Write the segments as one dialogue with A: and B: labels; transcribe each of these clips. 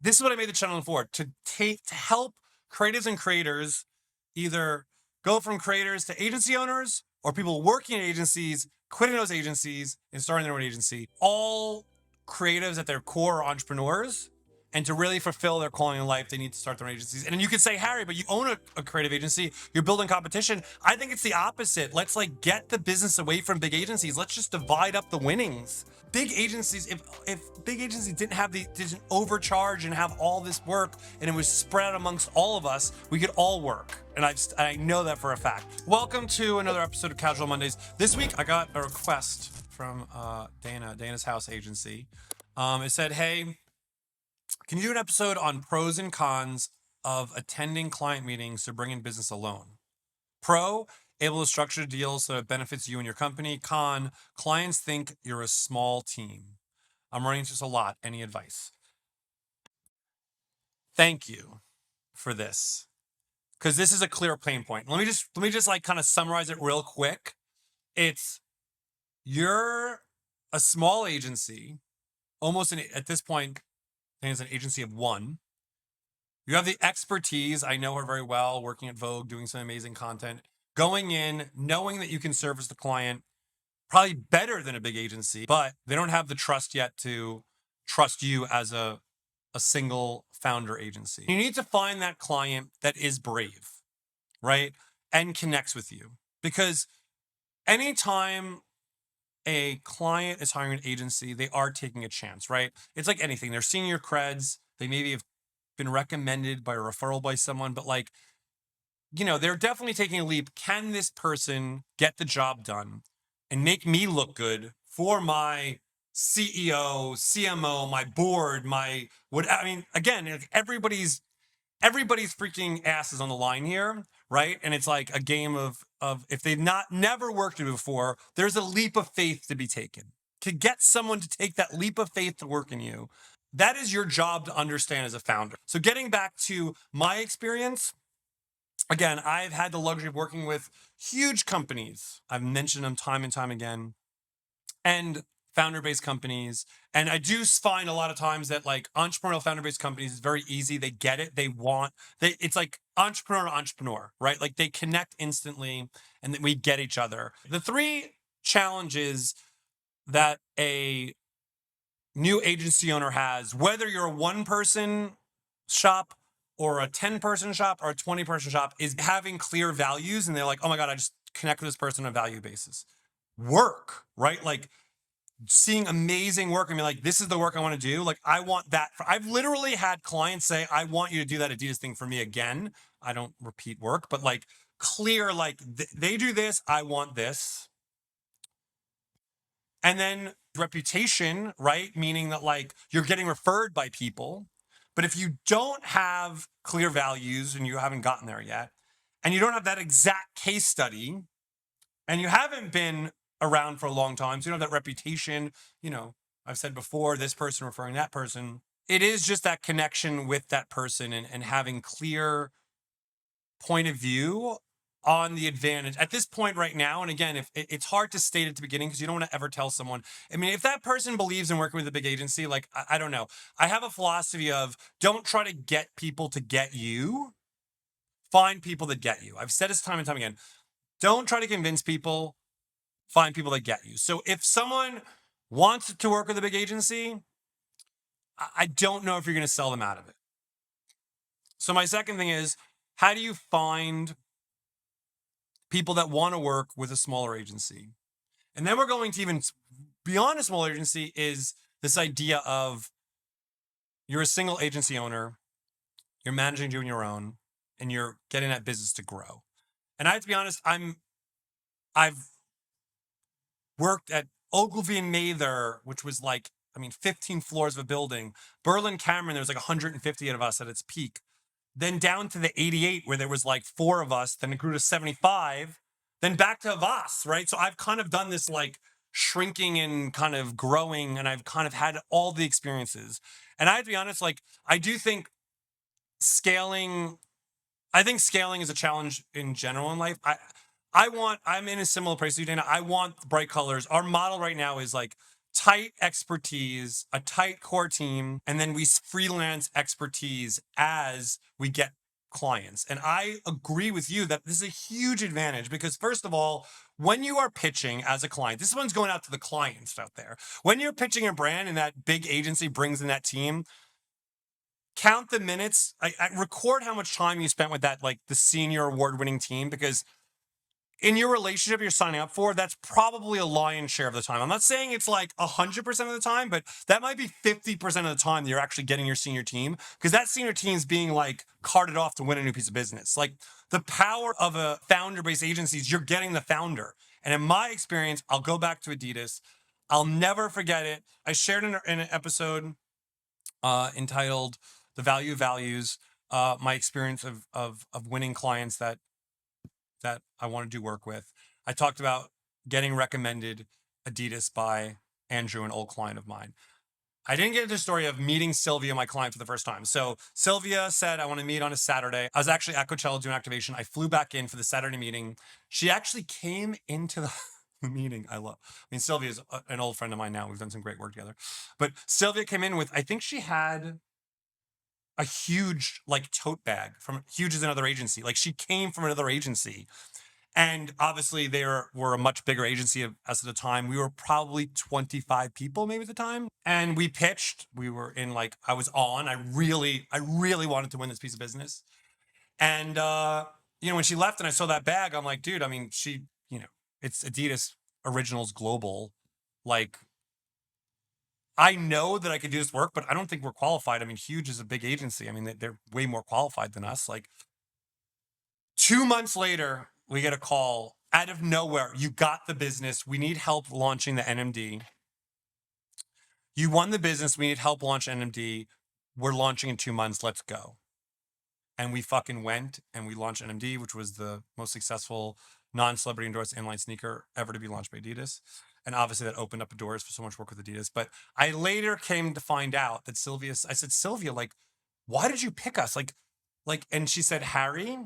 A: this is what I made the channel for, to help creatives and creators either go from creators to agency owners or people working in agencies, quitting those agencies and starting their own agency. All creatives at their core are entrepreneurs. And to really fulfill their calling in life, they need to start their own agencies. And then you could say, Harry, but you own a creative agency. You're building competition. I think it's the opposite. Let's like get the business away from big agencies. Let's just divide up the winnings. Big agencies, if big agencies didn't overcharge and have all this work and it was spread out amongst all of us, we could all work. And I know that for a fact. Welcome to another episode of Casual Mondays. This week, I got a request from Dana's House Agency. It said, hey, can you do an episode on pros and cons of attending client meetings to bring in business alone? Pro, able to structure deals so it benefits you and your company. Con, clients think you're a small team. I'm running into this a lot. Any advice? Thank you for this, because this is a clear pain point. Let me just like kind of summarize it real quick. You're a small agency, at this point, and it's an agency of one. You have the expertise. I know her very well, working at Vogue, doing some amazing content. Going in, knowing that you can service the client probably better than a big agency, but they don't have the trust yet to trust you as a single founder agency. You need to find that client that is brave, right? And connects with you. Because anytime a client is hiring an agency, they are taking a chance, right? It's like anything. They're seeing your creds. They maybe have been recommended by a referral by someone, but like, they're definitely taking a leap. Can this person get the job done and make me look good for my CEO, CMO, my board, again, everybody's freaking ass is on the line here, right? And it's like a game of if they've never worked with you before, there's a leap of faith to be taken. To get someone to take that leap of faith to work in you, that is your job to understand as a founder. So getting back to my experience, again, I've had the luxury of working with huge companies. I've mentioned them time and time again, and founder-based companies. And I do find a lot of times that like entrepreneurial founder-based companies is very easy. They get it. It's like entrepreneur to entrepreneur, right? Like they connect instantly and then we get each other. The three challenges that a new agency owner has, whether you're a one-person shop or a 10-person shop or a 20-person shop, is having clear values. And they're like, oh my God, I just connect with this person on a value basis. Work, right? Like seeing amazing work and be like, this is the work I want to do. Like, I want that. I've literally had clients say, I want you to do that Adidas thing for me again. I don't repeat work, but like clear, like they do this, I want this. And then reputation, right? Meaning that like you're getting referred by people. But if you don't have clear values and you haven't gotten there yet, and you don't have that exact case study, and you haven't been around for a long time, so you don't have that reputation, I've said before, this person referring that person, it is just that connection with that person and having clear point of view on the advantage at this point right now. And again, if it's hard to state at the beginning because you don't want to ever tell someone. I mean, if that person believes in working with a big agency, like, I don't know. I have a philosophy of don't try to get people to get you. Find people that get you. I've said this time and time again. Don't try to convince people. Find people that get you. So if someone wants to work with a big agency, I don't know if you're going to sell them out of it. So my second thing is, how do you find people that want to work with a smaller agency? And then we're going to even beyond a small agency is this idea of you're a single agency owner, you're managing doing your own, and you're getting that business to grow. And I have to be honest, I've worked at Ogilvy and Mather, which was like, 15 floors of a building. Berlin Cameron, there was like 150 of us at its peak. Then down to the 88, where there was like 4 of us. Then it grew to 75. Then back to Havas, right? So I've kind of done this like shrinking and kind of growing, and I've kind of had all the experiences. And I have to be honest, like I do think scaling, scaling is a challenge in general in life. I'm in a similar place to you, Dana. I want bright colors. Our model right now is like tight expertise, a tight core team, and then we freelance expertise as we get clients. And I agree with you that this is a huge advantage because, first of all, when you are pitching as a client, this one's going out to the clients out there. When you're pitching a brand and that big agency brings in that team, count the minutes. I record how much time you spent with that, like the senior award-winning team, because in your relationship you're signing up for, that's probably a lion's share of the time. I'm not saying it's like 100% of the time, but that might be 50% of the time that you're actually getting your senior team, because that senior team is being like carted off to win a new piece of business. Like the power of a founder-based agency is you're getting the founder. And in my experience, I'll go back to Adidas. I'll never forget it. I shared in an episode entitled "The Value of Values," my experience of winning clients that I want to do work with. I talked about getting recommended Adidas by Andrew, an old client of mine. I didn't get into the story of meeting Sylvia, my client, for the first time. So Sylvia said, I want to meet on a Saturday. I was actually at Coachella doing activation. I flew back in for the Saturday meeting. She actually came into the meeting. I mean, Sylvia's an old friend of mine now. We've done some great work together. But Sylvia came in with, I think she had a huge like tote bag from Huge is another agency. Like she came from another agency. And obviously they were a much bigger agency as at the time. We were probably 25 people maybe at the time. And we pitched. We were in like, I was on. I really wanted to win this piece of business. And when she left and I saw that bag, I'm like, dude, I mean, it's Adidas Originals Global. Like, I know that I could do this work, but I don't think we're qualified. I mean, Huge is a big agency. I mean, they're way more qualified than us. Like 2 months later, we get a call out of nowhere. You got the business. We need help launching the NMD. You won the business. We need help launch NMD. We're launching in 2 months. Let's go. And we fucking went and we launched NMD, which was the most successful non-celebrity endorsed inline sneaker ever to be launched by Adidas. And obviously that opened up doors for so much work with Adidas. But I later came to find out that I said, Sylvia, like, why did you pick us? And she said, Harry,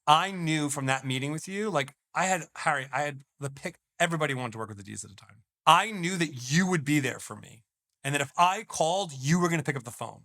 A: I knew from that meeting with you, like I had the pick. Everybody wanted to work with Adidas at the time. I knew that you would be there for me. And that if I called, you were going to pick up the phone.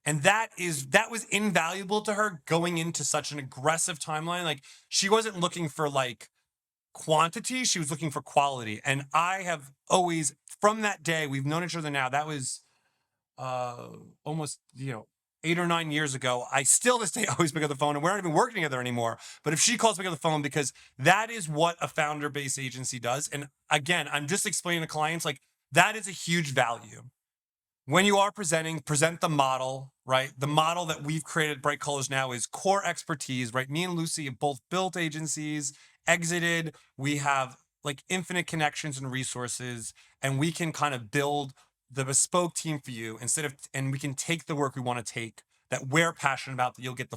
A: And that was invaluable to her going into such an aggressive timeline. Like she wasn't looking for like quantity, she was looking for quality. And I have always, from that day, we've known each other now. That was almost 8 or 9 years ago. I still to this day always pick up the phone, and we're not even working together anymore. But if she calls, pick up the phone, because that is what a founder-based agency does. And again, I'm just explaining to clients, like that is a huge value. When you are present the model, right? The model that we've created at Bright Colors now is core expertise, right? Me and Lucy have both built agencies, exited. We have like infinite connections and resources, and we can kind of build the bespoke team for you and we can take the work we want to take that we're passionate about, that you'll get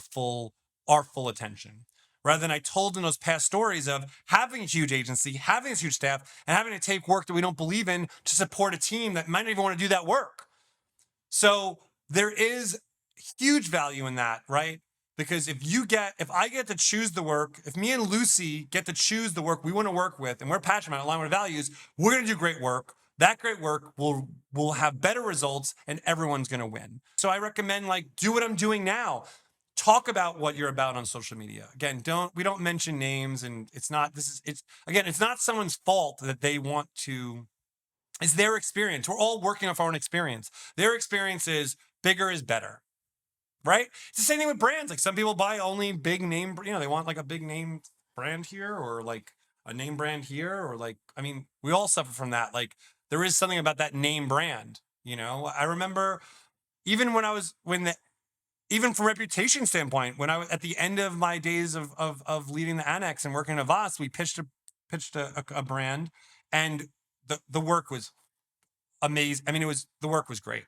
A: our full attention. Rather than I told in those past stories of having a huge agency, having this huge staff, and having to take work that we don't believe in to support a team that might not even want to do that work. So there is huge value in that, right? Because if I get to choose the work, if me and Lucy get to choose the work we want to work with, and we're passionate about alignment of values, we're going to do great work. That great work will have better results, and everyone's going to win. So I recommend like do what I'm doing now. Talk about what you're about on social media. Again, we don't mention names, and it's not someone's fault that they want to. It's their experience. We're all working off our own experience. Their experience is bigger is better, right? It's the same thing with brands. Like some people buy only big name, they want like a big name brand here, or like a name brand here, or like, I mean, we all suffer from that. Like there is something about that name brand, I remember even even from reputation standpoint, when I was at the end of my days of leading the Annex and working at Avast, we pitched a brand, and the work was amazing. I mean, the work was great.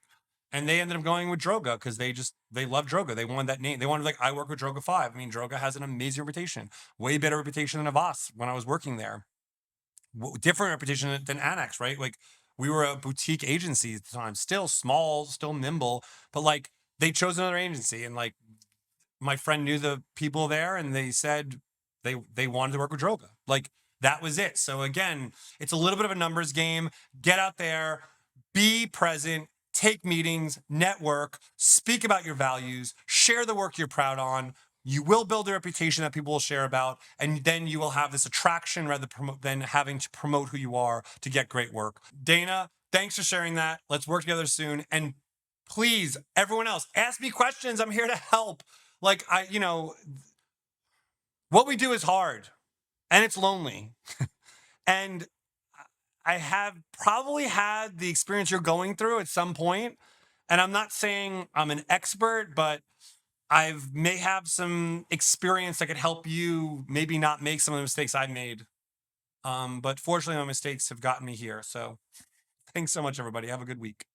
A: And they ended up going with Droga because they love Droga. They wanted that name. They wanted, like, I work with Droga 5. I mean, Droga has an amazing reputation, way better reputation than Avast when I was working there. Different reputation than Annex, right? Like we were a boutique agency at the time, still small, still nimble, but like they chose another agency, and like my friend knew the people there, and they said they wanted to work with Droga. Like that was it. So again, it's a little bit of a numbers game. Get out there, be present, take meetings, network, speak about your values, share the work you're proud on. You will build a reputation that people will share about, and then you will have this attraction rather than having to promote who you are to get great work. Dana, thanks for sharing that. Let's work together soon. And please, everyone else, ask me questions. I'm here to help. Like, what we do is hard and it's lonely. And I have probably had the experience you're going through at some point. And I'm not saying I'm an expert, but I've may have some experience that could help you maybe not make some of the mistakes I made. But fortunately, my mistakes have gotten me here. So thanks so much, everybody. Have a good week.